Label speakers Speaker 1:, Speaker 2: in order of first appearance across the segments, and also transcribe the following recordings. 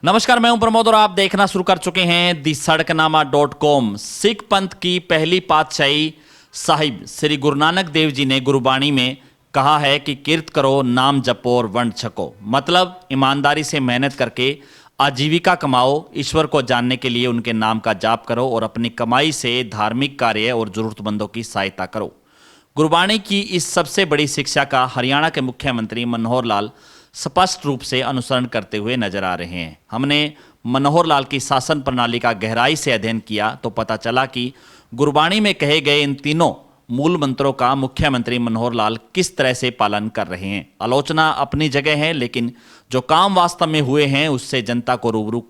Speaker 1: नमस्कार, मैं हूं प्रमोद और आप देखना शुरू कर चुके हैं दी सड़कनामा.com। सिख पंथ की पहली पातशाही साहिब श्री गुरु नानक देव जी ने गुरबाणी में कहा है कि किरत करो, नाम जपो और वंड छको। मतलब ईमानदारी से मेहनत करके आजीविका कमाओ, ईश्वर को जानने के लिए उनके नाम का जाप करो और अपनी कमाई से धार्मिक कार्य और जरूरतमंदों की सहायता करो। गुरबाणी की इस सबसे बड़ी शिक्षा का हरियाणा के मुख्यमंत्री मनोहर लाल स्पष्ट रूप से अनुसरण करते हुए नजर आ रहे हैं। हमने मनोहर लाल की शासन प्रणाली का गहराई से अध्ययन किया तो पता चला कि गुरबाणी में कहे गए इन तीनों मूल मंत्रों का मुख्यमंत्री मनोहर लाल किस तरह से पालन कर रहे हैं। आलोचना अपनी जगह है, लेकिन जो काम वास्तव में हुए हैं उससे जनता को रूबरू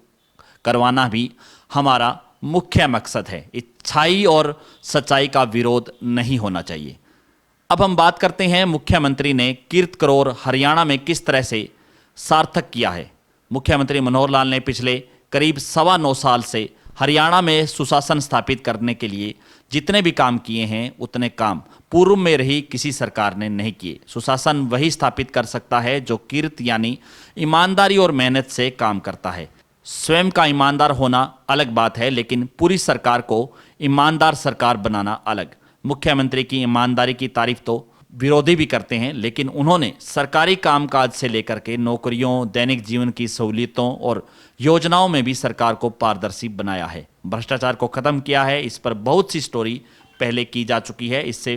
Speaker 1: करवाना भी हमारा मुख्य मकसद है। अच्छाई और सच्चाई का विरोध नहीं होना चाहिए। अब हम बात करते हैं मुख्यमंत्री ने किरत करोर हरियाणा में किस तरह से सार्थक किया है। मुख्यमंत्री मनोहर लाल ने पिछले करीब 9.25 साल से हरियाणा में सुशासन स्थापित करने के लिए जितने भी काम किए हैं उतने काम पूर्व में रही किसी सरकार ने नहीं किए। सुशासन वही स्थापित कर सकता है जो किरत यानी ईमानदारी और मेहनत से काम करता है। स्वयं का ईमानदार होना अलग बात है, लेकिन पूरी सरकार को ईमानदार सरकार बनाना अलग। मुख्यमंत्री की ईमानदारी की तारीफ तो विरोधी भी करते हैं, लेकिन उन्होंने सरकारी कामकाज से लेकर के नौकरियों, दैनिक जीवन की सहूलियतों और योजनाओं में भी सरकार को पारदर्शी बनाया है। भ्रष्टाचार को खत्म किया है। इस पर बहुत सी स्टोरी पहले की जा चुकी है। इससे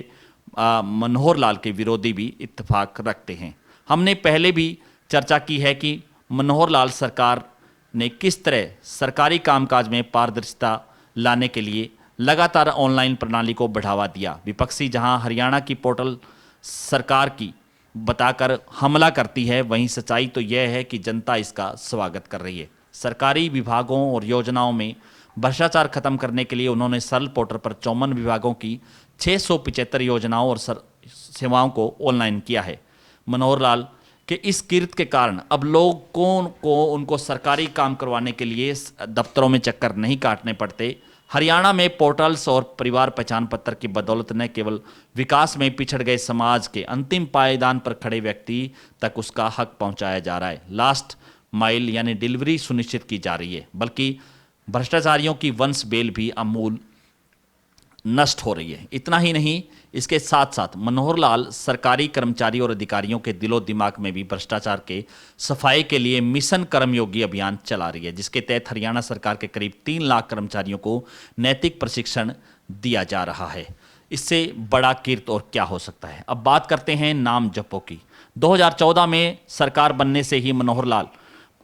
Speaker 1: मनोहर लाल के विरोधी भी इत्तेफाक रखते हैं। हमने पहले भी चर्चा की है कि मनोहर लाल सरकार ने किस तरह सरकारी कामकाज में पारदर्शिता लाने के लिए लगातार ऑनलाइन प्रणाली को बढ़ावा दिया। विपक्षी जहां हरियाणा की पोर्टल सरकार की बताकर हमला करती है, वहीं सच्चाई तो यह है कि जनता इसका स्वागत कर रही है। सरकारी विभागों और योजनाओं में भ्रष्टाचार खत्म करने के लिए उन्होंने सरल पोर्टल पर 54 विभागों की 675 योजनाओं और सेवाओं को ऑनलाइन किया है। मनोहर लाल के इस किरत के कारण अब लोगों को उनको सरकारी काम करवाने के लिए दफ्तरों में चक्कर नहीं काटने पड़ते। हरियाणा में पोर्टल्स और परिवार पहचान पत्र की बदौलत न केवल विकास में पिछड़ गए समाज के अंतिम पायदान पर खड़े व्यक्ति तक उसका हक पहुंचाया जा रहा है। लास्ट माइल यानी डिलीवरी सुनिश्चित की जा रही है, बल्कि भ्रष्टाचारियों की वंश बेल भी अमूल नष्ट हो रही है। इतना ही नहीं, इसके साथ साथ मनोहर लाल सरकारी कर्मचारी और अधिकारियों के दिलो दिमाग में भी भ्रष्टाचार के सफाई के लिए मिशन कर्मयोगी अभियान चला रही है, जिसके तहत हरियाणा सरकार के करीब 3 लाख कर्मचारियों को नैतिक प्रशिक्षण दिया जा रहा है। इससे बड़ा कीर्त और क्या हो सकता है। अब बात करते हैं नाम जपो की। 2014 में सरकार बनने से ही मनोहर लाल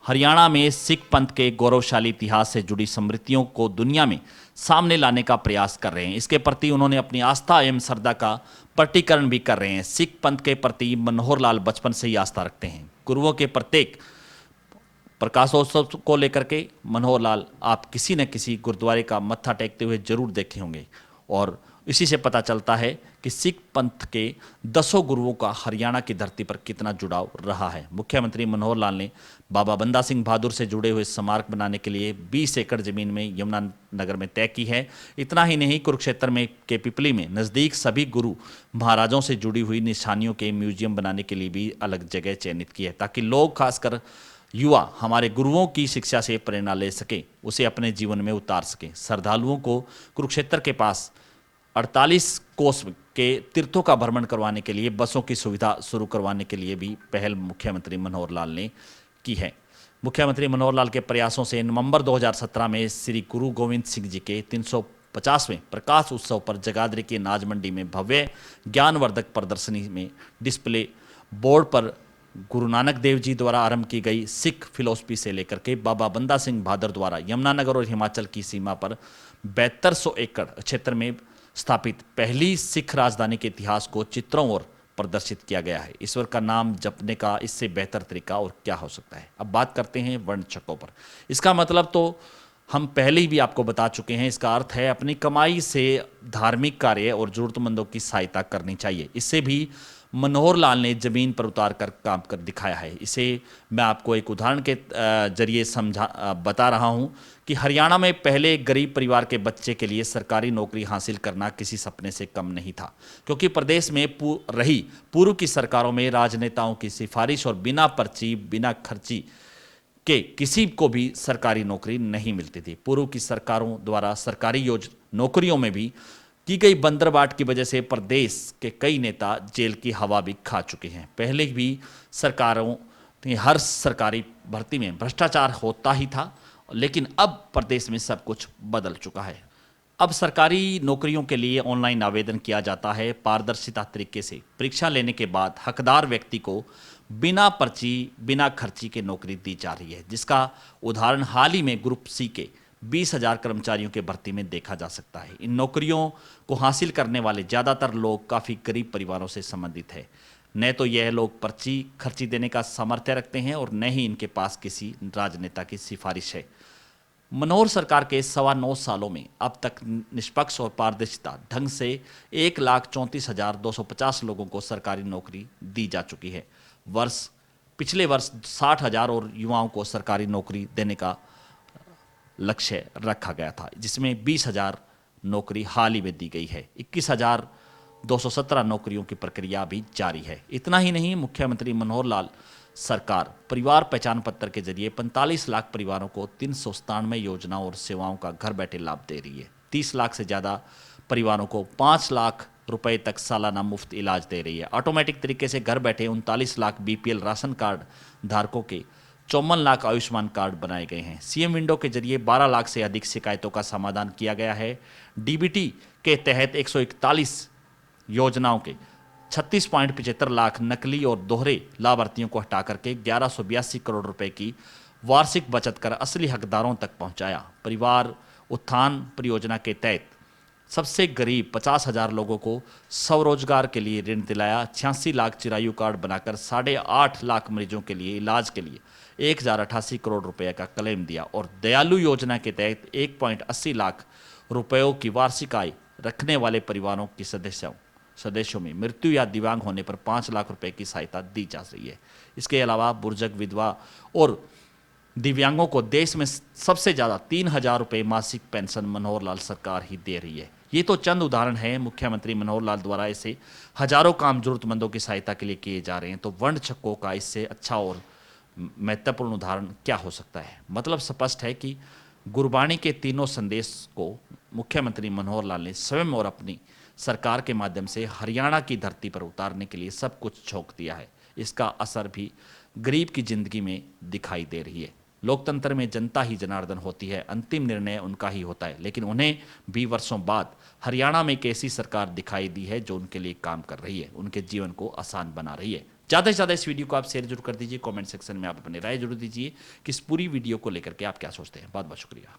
Speaker 1: हरियाणा में सिख पंथ के गौरवशाली इतिहास से जुड़ी स्मृतियों को दुनिया में सामने लाने का प्रयास कर रहे हैं। इसके प्रति उन्होंने अपनी आस्था एवं श्रद्धा का प्रकटीकरण भी कर रहे हैं। सिख पंथ के प्रति मनोहर लाल बचपन से ही आस्था रखते हैं। गुरुओं के प्रत्येक प्रकाशोत्सव को लेकर के मनोहर लाल आप किसी न किसी गुरुद्वारे का मत्था टेकते हुए जरूर देखे होंगे, और इसी से पता चलता है कि सिख पंथ के 10 गुरुओं का हरियाणा की धरती पर कितना जुड़ाव रहा है। मुख्यमंत्री मनोहर लाल ने बाबा बंदा सिंह बहादुर से जुड़े हुए स्मारक बनाने के लिए 20 एकड़ जमीन में यमुनानगर में तय की है। इतना ही नहीं, कुरुक्षेत्र में के पिपली में नज़दीक सभी गुरु महाराजों से जुड़ी हुई निशानियों के म्यूजियम बनाने के लिए भी अलग जगह चयनित की है, ताकि लोग, खासकर युवा, हमारे गुरुओं की शिक्षा से प्रेरणा ले सके, उसे अपने जीवन में उतार सके। श्रद्धालुओं को कुरुक्षेत्र के पास 48 कोस के तीर्थों का भ्रमण करवाने के लिए बसों की सुविधा शुरू करवाने के लिए भी पहल मुख्यमंत्री मनोहर लाल ने की है। मुख्यमंत्री मनोहर लाल के प्रयासों से नवंबर 2017 में श्री गुरु गोविंद सिंह जी के 350वें प्रकाश उत्सव पर जगाधरी की अनाज मंडी में भव्य ज्ञानवर्धक प्रदर्शनी में डिस्प्ले बोर्ड पर गुरु नानक देव जी द्वारा आरंभ की गई सिख फिलोसफी से लेकर के बाबा बंदा सिंह बहादुर द्वारा यमुनानगर और हिमाचल की सीमा पर 7200 एकड़ क्षेत्र में स्थापित पहली सिख राजधानी के इतिहास को चित्रों और प्रदर्शित किया गया है। ईश्वर का नाम जपने का इससे बेहतर तरीका और क्या हो सकता है। अब बात करते हैं वर्ण छकों पर। इसका मतलब तो हम पहले ही भी आपको बता चुके हैं। इसका अर्थ है अपनी कमाई से धार्मिक कार्य और जरूरतमंदों की सहायता करनी चाहिए। इससे भी मनोहर लाल ने जमीन पर उतार कर काम कर दिखाया है। इसे मैं आपको एक उदाहरण के जरिए बता रहा हूं कि हरियाणा में पहले गरीब परिवार के बच्चे के लिए सरकारी नौकरी हासिल करना किसी सपने से कम नहीं था, क्योंकि प्रदेश में रही पूर्व की सरकारों में राजनेताओं की सिफारिश और बिना पर्ची बिना खर्ची कि किसी को भी सरकारी नौकरी नहीं मिलती थी। पूर्व की सरकारों द्वारा सरकारी नौकरियों में भी की गई बंदरबाट की वजह से प्रदेश के कई नेता जेल की हवा भी खा चुके हैं। पहले भी सरकारों हर सरकारी भर्ती में भ्रष्टाचार होता ही था, लेकिन अब प्रदेश में सब कुछ बदल चुका है। अब सरकारी नौकरियों के लिए ऑनलाइन आवेदन किया जाता है। पारदर्शिता तरीके से परीक्षा लेने के बाद हकदार व्यक्ति को बिना पर्ची बिना खर्ची के नौकरी दी जा रही है, जिसका उदाहरण हाल ही में ग्रुप सी के 20,000 कर्मचारियों के भर्ती में देखा जा सकता है। इन नौकरियों को हासिल करने वाले ज़्यादातर लोग काफ़ी गरीब परिवारों से संबंधित है। न तो यह लोग पर्ची खर्ची देने का सामर्थ्य रखते हैं और न ही इनके पास किसी राजनेता की सिफारिश है। मनोहर सरकार के 9.25 सालों में अब तक निष्पक्ष और पारदर्शिता ढंग से 1,34,250 लोगों को सरकारी नौकरी दी जा चुकी है। पिछले वर्ष 60,000 और युवाओं को सरकारी नौकरी देने का लक्ष्य रखा गया था, जिसमें 20,000 नौकरी हाल ही में दी गई है। 21,217 नौकरियों की प्रक्रिया भी जारी है। इतना ही नहीं, मुख्यमंत्री मनोहर लाल सरकार परिवार पहचान पत्र के जरिए 45 लाख परिवारों को 397 योजनाओं और सेवाओं का घर बैठे लाभ दे रही है। 30 लाख से ज़्यादा परिवारों को 5 लाख रुपए तक सालाना मुफ्त इलाज दे रही है। ऑटोमेटिक तरीके से घर बैठे 39 लाख बीपीएल राशन कार्ड धारकों के 54 लाख आयुष्मान कार्ड बनाए गए हैं। सीएम विंडो के जरिए 12 लाख से अधिक शिकायतों का समाधान किया गया है। डीबीटी के तहत 141 योजनाओं के 36.75 लाख नकली और दोहरे लाभार्थियों को हटा करके 1182 करोड़ रुपए की वार्षिक बचत कर असली हकदारों तक पहुंचाया। परिवार उत्थान परियोजना के तहत सबसे गरीब 50,000 लोगों को स्वरोजगार के लिए ऋण दिलाया। 86 लाख चिरायु कार्ड बनाकर 8.5 लाख मरीजों के लिए इलाज के लिए 1,088 करोड़ रुपए का क्लेम दिया और दयालु योजना के तहत 1.80 लाख रुपयों की वार्षिक आय रखने वाले परिवारों की सदस्यों में मृत्यु या दिव्यांग होने पर 5 लाख रुपए की सहायता दी जा रही है। इसके अलावा बुजुर्ग, विधवा और दिव्यांगों को देश में सबसे ज़्यादा 3,000 रुपये मासिक पेंशन मनोहर लाल सरकार ही दे रही है। ये तो चंद उदाहरण हैं। मुख्यमंत्री मनोहर लाल द्वारा ऐसे हजारों काम जरूरतमंदों की सहायता के लिए किए जा रहे हैं, तो वर्ण छक्कों का इससे अच्छा और महत्वपूर्ण उदाहरण क्या हो सकता है। मतलब स्पष्ट है कि गुरबाणी के तीनों संदेश को मुख्यमंत्री मनोहर लाल ने स्वयं और अपनी सरकार के माध्यम से हरियाणा की धरती पर उतारने के लिए सब कुछ झोंक दिया है। इसका असर भी गरीब की जिंदगी में दिखाई दे रही है। लोकतंत्र में जनता ही जनार्दन होती है, अंतिम निर्णय उनका ही होता है, लेकिन उन्हें भी वर्षों बाद हरियाणा में एक ऐसी सरकार दिखाई दी है जो उनके लिए काम कर रही है, उनके जीवन को आसान बना रही है। ज़्यादा से ज़्यादा इस वीडियो को आप शेयर जरूर कर दीजिए। कमेंट सेक्शन में आप अपनी राय जरूर दीजिए कि इस पूरी वीडियो को लेकर के आप क्या सोचते हैं। बहुत बहुत शुक्रिया।